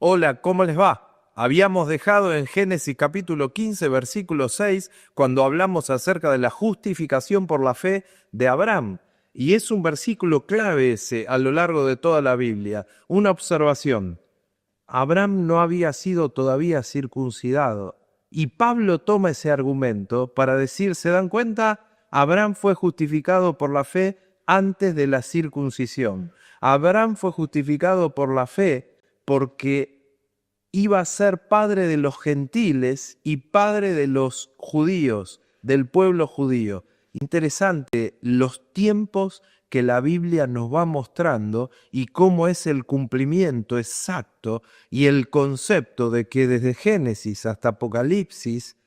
Hola, ¿cómo les va? Habíamos dejado en Génesis capítulo 15, versículo 6, cuando hablamos acerca de la justificación por la fe de Abraham. Y es un versículo clave ese a lo largo de toda la Biblia. Una observación. Abraham no había sido todavía circuncidado. Y Pablo toma ese argumento para decir, ¿se dan cuenta? Abraham fue justificado por la fe antes de la circuncisión. Abraham fue justificado por la fe porque iba a ser padre de los gentiles y padre de los judíos, del pueblo judío. Interesante los tiempos que la Biblia nos va mostrando y cómo es el cumplimiento exacto y el concepto de que desde Génesis hasta Apocalipsis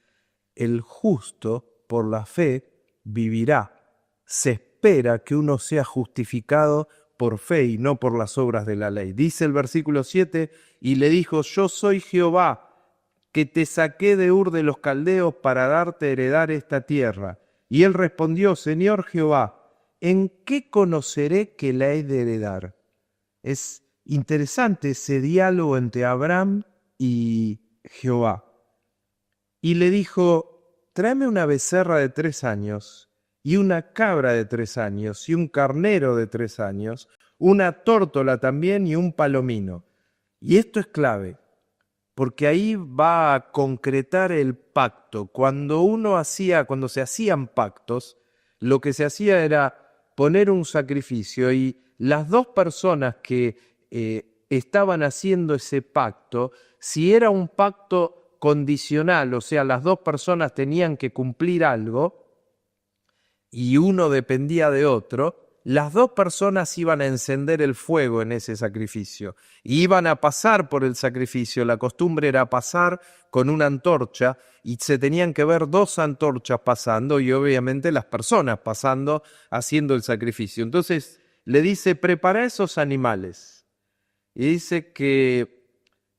el justo por la fe vivirá. Se espera que uno sea justificado por fe y no por las obras de la ley. Dice el versículo 7, y le dijo, yo soy Jehová, que te saqué de Ur de los Caldeos para darte a heredar esta tierra. Y él respondió, Señor Jehová, ¿en qué conoceré que la he de heredar? Es interesante ese diálogo entre Abraham y Jehová. Y le dijo, tráeme una becerra de 3 años, y una cabra de 3 años, y un carnero de 3 años, una tórtola también y un palomino. Y esto es clave, porque ahí va a concretar el pacto. Cuando se hacían pactos, lo que se hacía era poner un sacrificio, y las dos personas que estaban haciendo ese pacto, si era un pacto condicional, o sea, las dos personas tenían que cumplir algo y uno dependía de otro, las dos personas iban a encender el fuego en ese sacrificio, y iban a pasar por el sacrificio. La costumbre era pasar con una antorcha y se tenían que ver 2 antorchas pasando y obviamente las personas pasando haciendo el sacrificio. Entonces le dice, prepara esos animales. Y dice que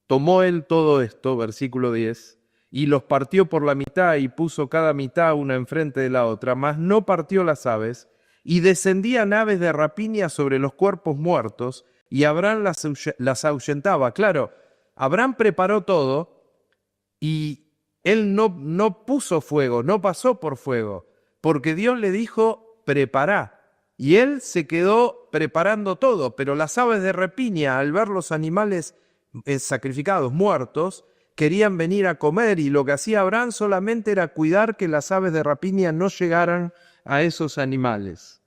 tomó él todo esto, versículo 10, y los partió por la mitad y puso cada mitad una enfrente de la otra, mas no partió las aves, y descendían aves de rapiña sobre los cuerpos muertos, y Abraham las ahuyentaba. Claro, Abraham preparó todo y él no puso fuego, no pasó por fuego, porque Dios le dijo, prepará. Y él se quedó preparando todo, pero las aves de rapiña, al ver los animales sacrificados, muertos, querían venir a comer, y lo que hacía Abraham solamente era cuidar que las aves de rapiña no llegaran a esos animales.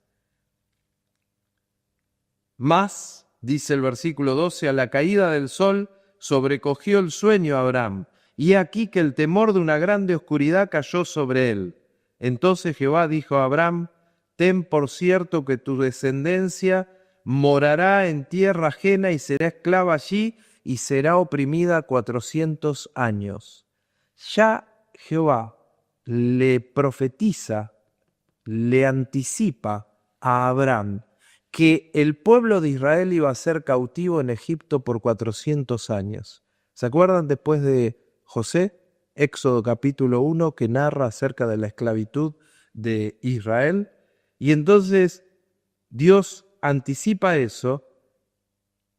Mas, dice el versículo 12, a la caída del sol sobrecogió el sueño a Abraham, y he aquí que el temor de una grande oscuridad cayó sobre él. Entonces Jehová dijo a Abraham, ten por cierto que tu descendencia morará en tierra ajena y será esclava allí y será oprimida 400 años. Ya Jehová le profetiza, le anticipa a Abraham que el pueblo de Israel iba a ser cautivo en Egipto por 400 años. ¿Se acuerdan después de José? Éxodo capítulo 1, que narra acerca de la esclavitud de Israel. Y entonces Dios anticipa eso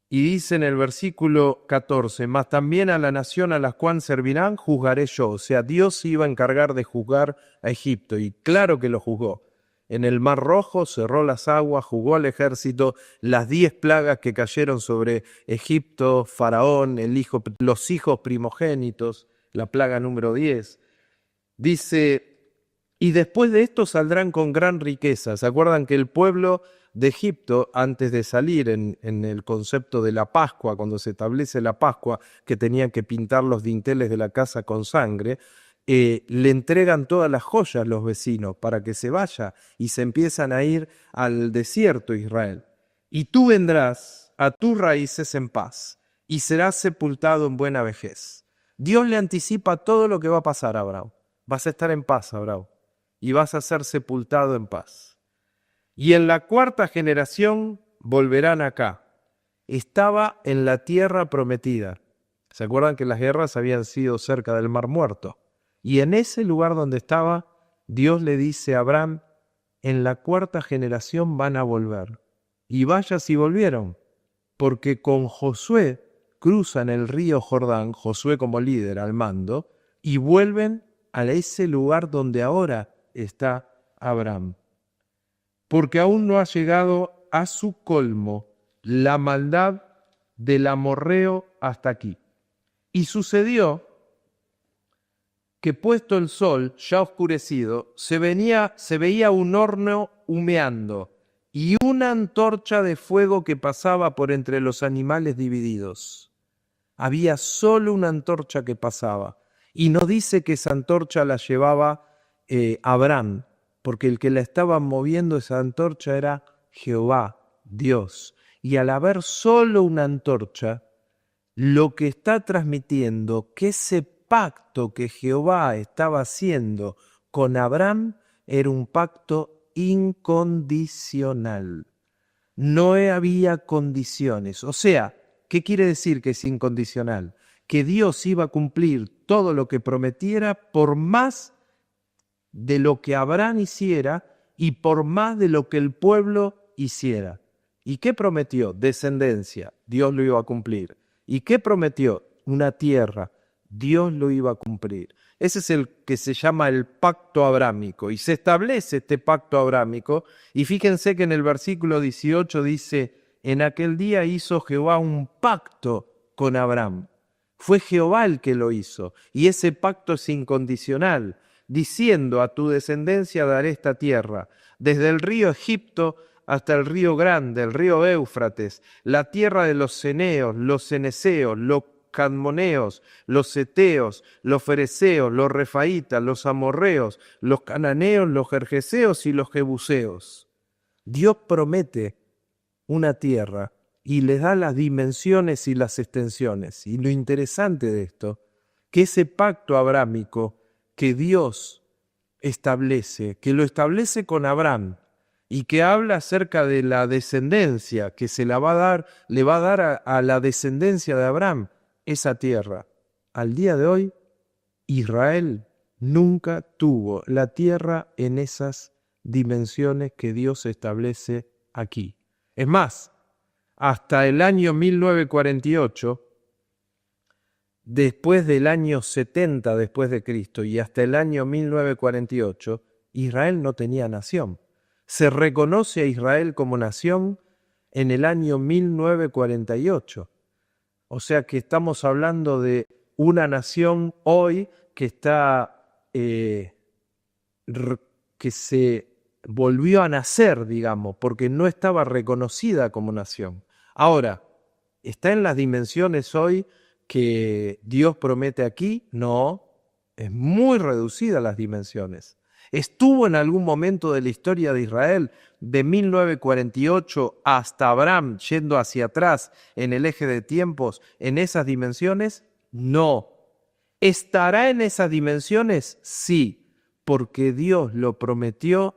y dice en el versículo 14, mas también a la nación a la cual servirán juzgaré yo. O sea, Dios se iba a encargar de juzgar a Egipto, y claro que lo juzgó. En el Mar Rojo cerró las aguas, juzgó al ejército, las 10 plagas que cayeron sobre Egipto, Faraón, los hijos primogénitos, la plaga número 10. Dice, y después de esto saldrán con gran riqueza. ¿Se acuerdan que el pueblo de Egipto, antes de salir en el concepto de la Pascua, cuando se establece la Pascua, que tenían que pintar los dinteles de la casa con sangre, le entregan todas las joyas los vecinos para que se vaya, y se empiezan a ir al desierto Israel? Y tú vendrás a tus raíces en paz y serás sepultado en buena vejez. Dios le anticipa todo lo que va a pasar a Abraham. Vas a estar en paz, Abraham, y vas a ser sepultado en paz. Y en la 4ª generación volverán acá. Estaba en la tierra prometida. ¿Se acuerdan que las guerras habían sido cerca del Mar Muerto? Y en ese lugar donde estaba, Dios le dice a Abraham, en la 4ª generación van a volver. Y vaya si volvieron, porque con Josué cruzan el río Jordán, Josué como líder al mando, y vuelven a ese lugar donde ahora está Abraham. Porque aún no ha llegado a su colmo la maldad del amorreo hasta aquí. Y sucedió que puesto el sol, ya oscurecido, se veía un horno humeando y una antorcha de fuego que pasaba por entre los animales divididos. Había solo una antorcha que pasaba. Y no dice que esa antorcha la llevaba Abraham, porque el que la estaba moviendo esa antorcha era Jehová, Dios. Y al haber solo una antorcha, lo que está transmitiendo que ese pacto que Jehová estaba haciendo con Abraham era un pacto incondicional. No había condiciones. O sea, ¿qué quiere decir que es incondicional? Que Dios iba a cumplir todo lo que prometiera por más de lo que Abraham hiciera y por más de lo que el pueblo hiciera. ¿Y qué prometió? Descendencia. Dios lo iba a cumplir. ¿Y qué prometió? Una tierra. Dios lo iba a cumplir. Ese es el que se llama el pacto abrámico. Y se establece este pacto abrámico. Y fíjense que en el versículo 18 dice, en aquel día hizo Jehová un pacto con Abraham. Fue Jehová el que lo hizo. Y ese pacto es incondicional, diciendo a tu descendencia daré esta tierra, desde el río Egipto hasta el río grande, el río Éufrates, la tierra de los ceneos, los ceneseos, los cadmoneos, los seteos, los fereceos, los refaitas, los amorreos, los cananeos, los gergeseos y los jebuseos. Dios promete una tierra y le da las dimensiones y las extensiones. Y lo interesante de esto, que ese pacto abrámico que Dios establece, que lo establece con Abraham, y que habla acerca de la descendencia que se la va a dar, le va a dar a la descendencia de Abraham esa tierra. Al día de hoy, Israel nunca tuvo la tierra en esas dimensiones que Dios establece aquí. Es más, hasta el año 1948, después del año 70 después de Cristo y hasta el año 1948, Israel no tenía nación. Se reconoce a Israel como nación en el año 1948. O sea que estamos hablando de una nación hoy que está, que se volvió a nacer, digamos, porque no estaba reconocida como nación. Ahora, ¿está en las dimensiones hoy que Dios promete aquí? No, es muy reducida las dimensiones. ¿Estuvo en algún momento de la historia de Israel, de 1948 hasta Abraham, yendo hacia atrás en el eje de tiempos, en esas dimensiones? No. ¿Estará en esas dimensiones? Sí, porque Dios lo prometió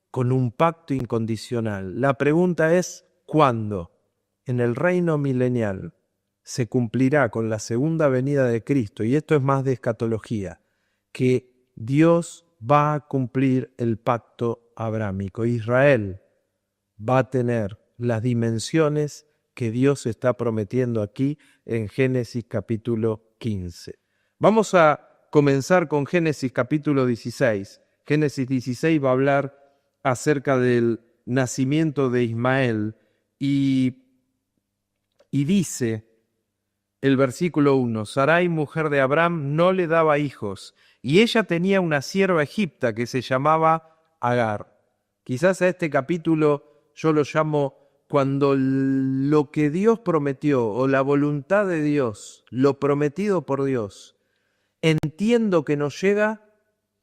con un pacto incondicional. La pregunta es, ¿cuándo? En el reino milenial se cumplirá con la segunda venida de Cristo, y esto es más de escatología, que Dios va a cumplir el pacto abrámico. Israel va a tener las dimensiones que Dios está prometiendo aquí en Génesis capítulo 15. Vamos a comenzar con Génesis capítulo 16. Génesis 16 va a hablar acerca del nacimiento de Ismael y dice el versículo 1, Sarai, mujer de Abraham, no le daba hijos, y ella tenía una sierva egipta que se llamaba Agar. Quizás a este capítulo yo lo llamo cuando lo que Dios prometió o la voluntad de Dios, lo prometido por Dios, entiendo que no llega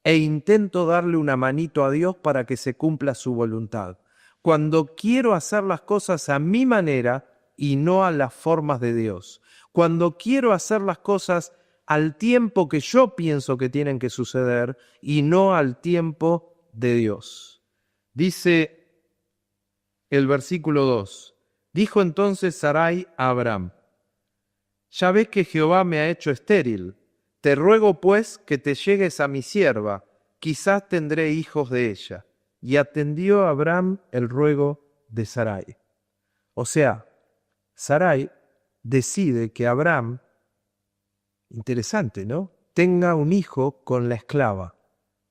e intento darle una manito a Dios para que se cumpla su voluntad. Cuando quiero hacer las cosas a mi manera y no a las formas de Dios. Cuando quiero hacer las cosas al tiempo que yo pienso que tienen que suceder y no al tiempo de Dios. Dice el versículo 2, dijo entonces Sarai a Abraham, ya ves que Jehová me ha hecho estéril, te ruego pues que te llegues a mi sierva, quizás tendré hijos de ella. Y atendió a Abraham el ruego de Sarai. O sea, Sarai decide que Abraham, interesante, ¿no?, tenga un hijo con la esclava.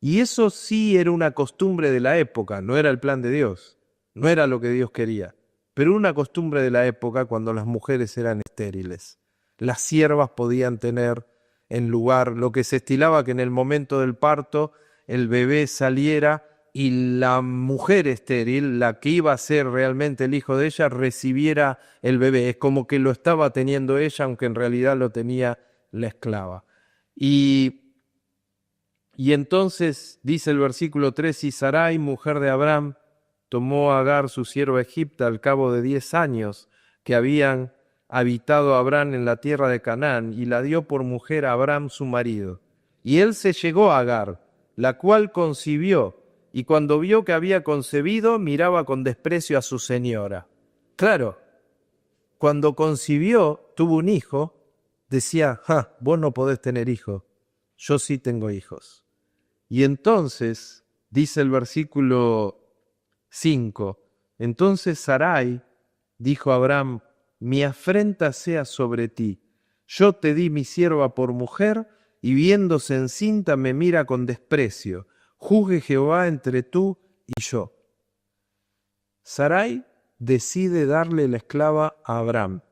Y eso sí era una costumbre de la época, no era el plan de Dios, no era lo que Dios quería, pero una costumbre de la época cuando las mujeres eran estériles. Las siervas podían tener en lugar lo que se estilaba que en el momento del parto el bebé saliera y la mujer estéril, la que iba a ser realmente el hijo de ella, recibiera el bebé. Es como que lo estaba teniendo ella, aunque en realidad lo tenía la esclava. Y entonces dice el versículo 3, y Sarai, mujer de Abraham, tomó a Agar, su sierva egipta, al cabo de 10 años que habían habitado Abraham en la tierra de Canaán, y la dio por mujer a Abraham su marido. Y él se llegó a Agar, la cual concibió, y cuando vio que había concebido, miraba con desprecio a su señora. Claro, cuando concibió, tuvo un hijo, decía, vos no podés tener hijos, yo sí tengo hijos. Y entonces, dice el versículo 5, entonces Sarai dijo a Abraham, mi afrenta sea sobre ti, yo te di mi sierva por mujer, y viéndose encinta me mira con desprecio, juzgue Jehová entre tú y yo. Sarai decide darle la esclava a Abraham,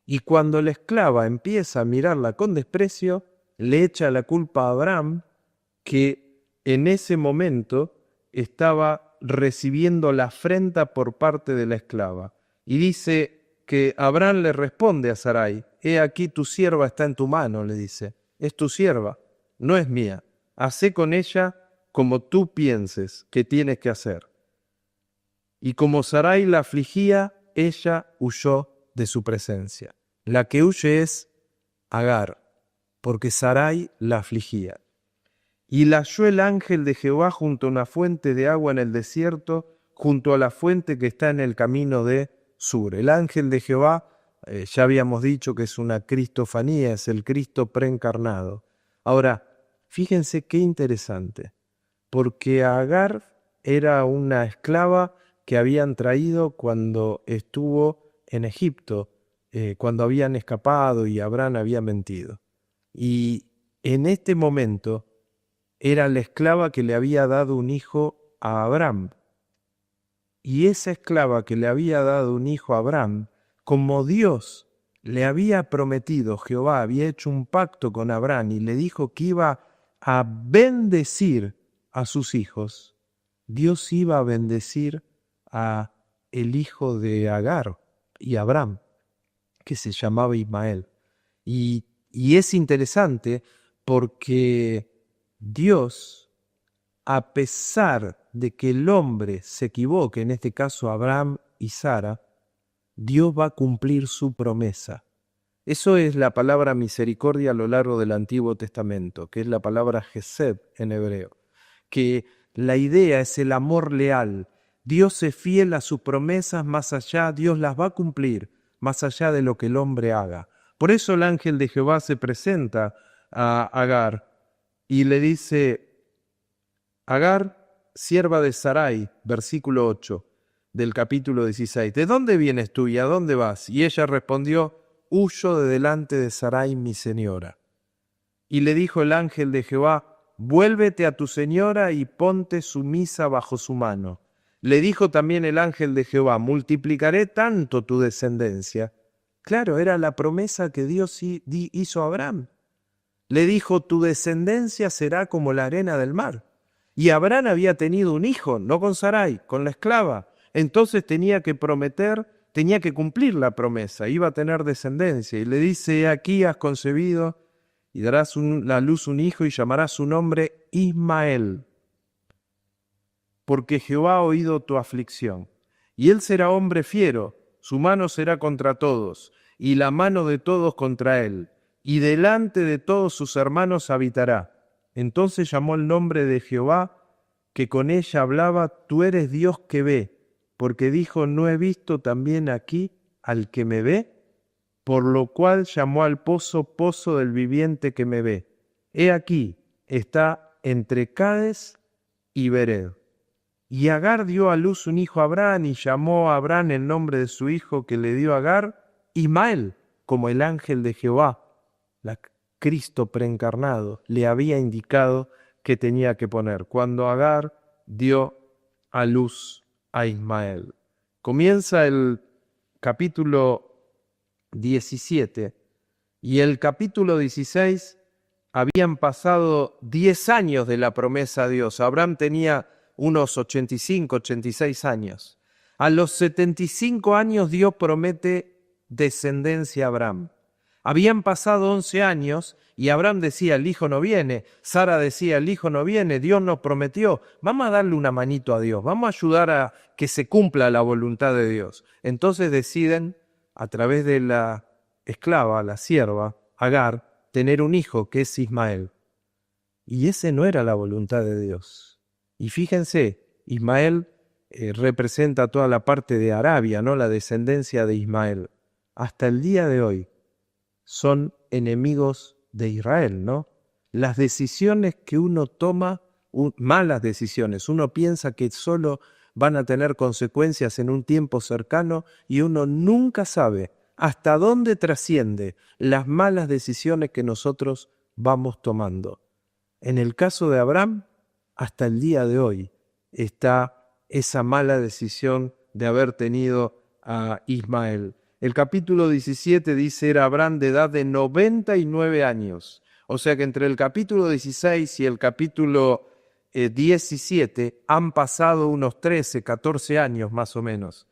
y cuando la esclava empieza a mirarla con desprecio, le echa la culpa a Abraham, que en ese momento estaba recibiendo la afrenta por parte de la esclava. Y dice que Abraham le responde a Sarai, he aquí tu sierva está en tu mano, le dice, es tu sierva, no es mía, hacé con ella como tú pienses que tienes que hacer. Y como Sarai la afligía, ella huyó de su presencia. La que huye es Agar, porque Sarai la afligía. Y la halló el ángel de Jehová junto a una fuente de agua en el desierto, junto a la fuente que está en el camino de Sur. El ángel de Jehová, ya habíamos dicho que es una cristofanía, es el Cristo preencarnado. Ahora, fíjense qué interesante, porque Agar era una esclava que habían traído cuando estuvo en Egipto, cuando habían escapado y Abraham había mentido. Y en este momento era la esclava que le había dado un hijo a Abraham. Y esa esclava que le había dado un hijo a Abraham, como Dios le había prometido, Jehová había hecho un pacto con Abraham y le dijo que iba a bendecir a sus hijos, Dios iba a bendecir a el hijo de Agar y Abraham, que se llamaba Ismael. Y es interesante porque Dios, a pesar de que el hombre se equivoque, en este caso Abraham y Sara, Dios va a cumplir su promesa. Eso es la palabra misericordia a lo largo del Antiguo Testamento, que es la palabra Gesed en hebreo, que la idea es el amor leal. Dios es fiel a sus promesas más allá, Dios las va a cumplir más allá de lo que el hombre haga. Por eso el ángel de Jehová se presenta a Agar y le dice, Agar, sierva de Sarai, versículo 8 del capítulo 16, ¿de dónde vienes tú y a dónde vas? Y ella respondió, huyo de delante de Sarai mi señora. Y le dijo el ángel de Jehová, vuélvete a tu señora y ponte sumisa bajo su mano. Le dijo también el ángel de Jehová, multiplicaré tanto tu descendencia. Claro, era la promesa que Dios hizo a Abraham. Le dijo, tu descendencia será como la arena del mar. Y Abraham había tenido un hijo, no con Sarai, con la esclava. Entonces tenía que prometer, tenía que cumplir la promesa, iba a tener descendencia. Y le dice, aquí has concebido y darás a luz un hijo y llamarás su nombre Ismael, porque Jehová ha oído tu aflicción. Y él será hombre fiero, su mano será contra todos, y la mano de todos contra él, y delante de todos sus hermanos habitará. Entonces llamó el nombre de Jehová, que con ella hablaba, tú eres Dios que ve, porque dijo, no he visto también aquí al que me ve, por lo cual llamó al pozo, pozo del viviente que me ve. He aquí, está entre Cades y Bered. Y Agar dio a luz un hijo a Abraham, y llamó a Abraham el nombre de su hijo que le dio a Agar, Ismael. como el ángel de Jehová, Cristo preencarnado, le había indicado que tenía que poner cuando Agar dio a luz a Ismael. Comienza el capítulo 17 y el capítulo 16 habían pasado 10 años de la promesa a Dios. Abraham tenía unos 85, 86 años. A los 75 años Dios promete descendencia a Abraham. Habían pasado 11 años y Abraham decía, el hijo no viene. Sara decía, el hijo no viene. Dios nos prometió. Vamos a darle una manito a Dios. Vamos a ayudar a que se cumpla la voluntad de Dios. Entonces deciden, a través de la esclava, la sierva, Agar, tener un hijo que es Ismael. Y ese no era la voluntad de Dios. Y fíjense, Ismael representa toda la parte de Arabia, ¿no? La descendencia de Ismael. Hasta el día de hoy son enemigos de Israel, ¿no? Las decisiones que uno toma, malas decisiones, uno piensa que solo van a tener consecuencias en un tiempo cercano y uno nunca sabe hasta dónde trasciende las malas decisiones que nosotros vamos tomando. En el caso de Abraham, hasta el día de hoy está esa mala decisión de haber tenido a Ismael. El capítulo 17 dice, era Abraham de edad de 99 años. O sea que entre el capítulo 16 y el capítulo 17 han pasado unos 13, 14 años más o menos.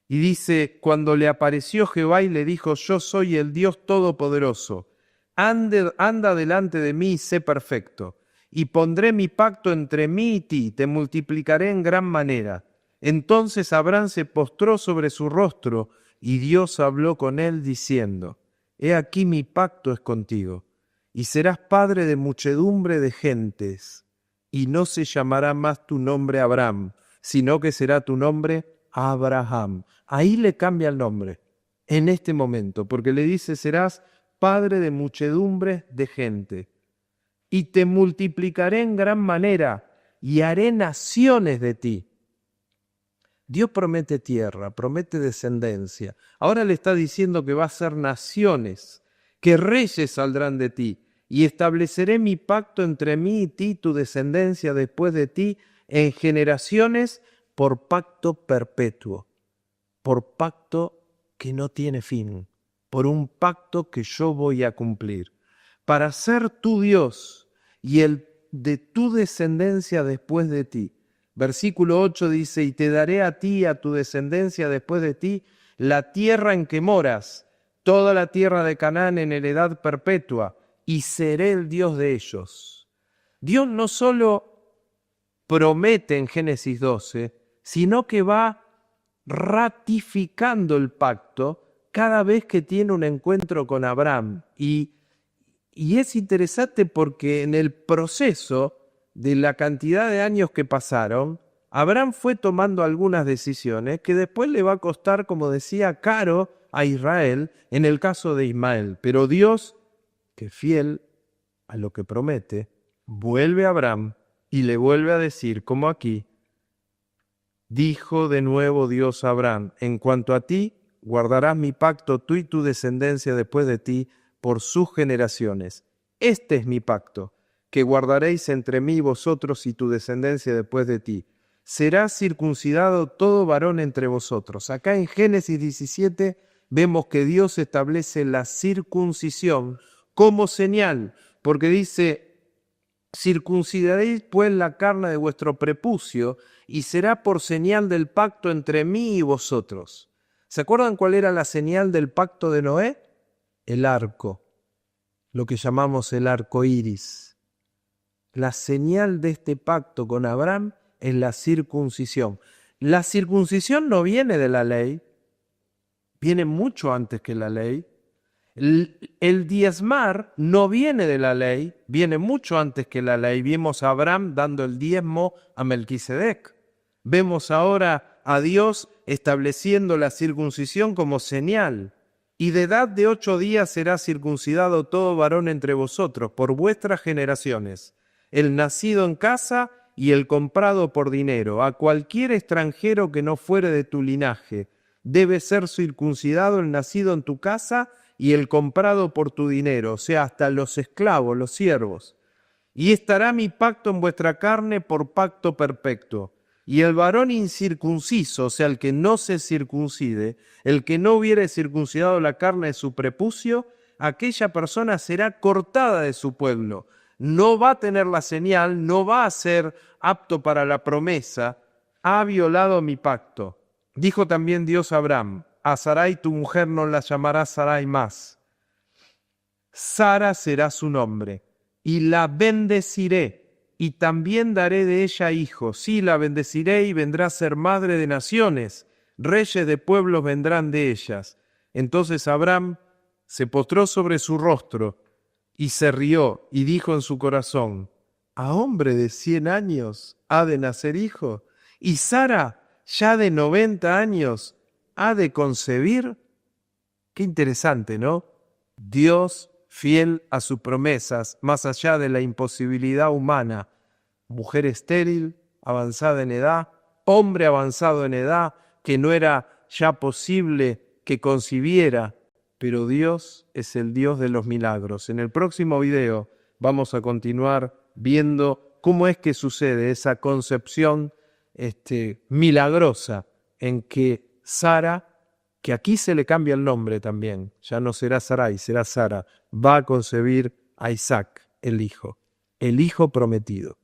Y dice, cuando le apareció Jehová y le dijo, yo soy el Dios Todopoderoso, anda delante de mí y sé perfecto, y pondré mi pacto entre mí y ti, te multiplicaré en gran manera. Entonces Abraham se postró sobre su rostro, y Dios habló con él diciendo, he aquí mi pacto es contigo, y serás padre de muchedumbre de gentes, y no se llamará más tu nombre Abraham, sino que será tu nombre Abraham. Ahí le cambia el nombre, en este momento, porque le dice, serás padre de muchedumbre de gente, y te multiplicaré en gran manera, y haré naciones de ti. Dios promete tierra, promete descendencia. Ahora le está diciendo que va a ser naciones, que reyes saldrán de ti, y estableceré mi pacto entre mí y ti, tu descendencia después de ti, en generaciones, por pacto perpetuo, por pacto que no tiene fin, por un pacto que yo voy a cumplir, para ser tu Dios y el de tu descendencia después de ti. Versículo 8 dice, y te daré a ti y a tu descendencia después de ti la tierra en que moras, toda la tierra de Canaán en heredad perpetua, y seré el Dios de ellos. Dios no solo promete en Génesis 12, sino que va ratificando el pacto cada vez que tiene un encuentro con Abraham. Y es interesante porque en el proceso de la cantidad de años que pasaron, Abraham fue tomando algunas decisiones que después le va a costar, como decía, caro a Israel en el caso de Ismael. Pero Dios, que fiel a lo que promete, vuelve a Abraham y le vuelve a decir, como aquí, dijo de nuevo Dios a Abraham, en cuanto a ti, guardarás mi pacto tú y tu descendencia después de ti por sus generaciones. Este es mi pacto, que guardaréis entre mí y vosotros y tu descendencia después de ti. Será circuncidado todo varón entre vosotros. Acá en Génesis 17 vemos que Dios establece la circuncisión como señal, porque dice, circuncidaréis pues la carne de vuestro prepucio y será por señal del pacto entre mí y vosotros. ¿Se acuerdan cuál era la señal del pacto de Noé? El arco, lo que llamamos el arco iris. La señal de este pacto con Abraham es la circuncisión. La circuncisión no viene de la ley, viene mucho antes que la ley. El diezmar no viene de la ley, viene mucho antes que la ley. Vimos a Abraham dando el diezmo a Melquisedec. Vemos ahora a Dios estableciendo la circuncisión como señal. Y de edad de 8 días será circuncidado todo varón entre vosotros por vuestras generaciones, el nacido en casa y el comprado por dinero. A cualquier extranjero que no fuere de tu linaje, debe ser circuncidado el nacido en tu casa y el comprado por tu dinero, o sea, hasta los esclavos, los siervos. Y estará mi pacto en vuestra carne por pacto perpetuo. Y el varón incircunciso, o sea, el que no se circuncide, el que no hubiere circuncidado la carne de su prepucio, aquella persona será cortada de su pueblo. No va a tener la señal, no va a ser apto para la promesa, ha violado mi pacto. Dijo también Dios a Abraham, a Sarai tu mujer no la llamarás Sarai más. Sara será su nombre, y la bendeciré, y también daré de ella hijos. Sí, la bendeciré y vendrá a ser madre de naciones, reyes de pueblos vendrán de ellas. Entonces Abraham se postró sobre su rostro, y se rió, y dijo en su corazón, ¿a hombre de 100 años ha de nacer hijo? ¿Y Sara, ya de 90 años, ha de concebir? Qué interesante, ¿no? Dios fiel a sus promesas, más allá de la imposibilidad humana. Mujer estéril, avanzada en edad, hombre avanzado en edad, que no era ya posible que concibiera, pero Dios es el Dios de los milagros. En el próximo video vamos a continuar viendo cómo es que sucede esa concepción milagrosa en que Sara, que aquí se le cambia el nombre también, ya no será Sarai, será Sara, va a concebir a Isaac, el hijo prometido.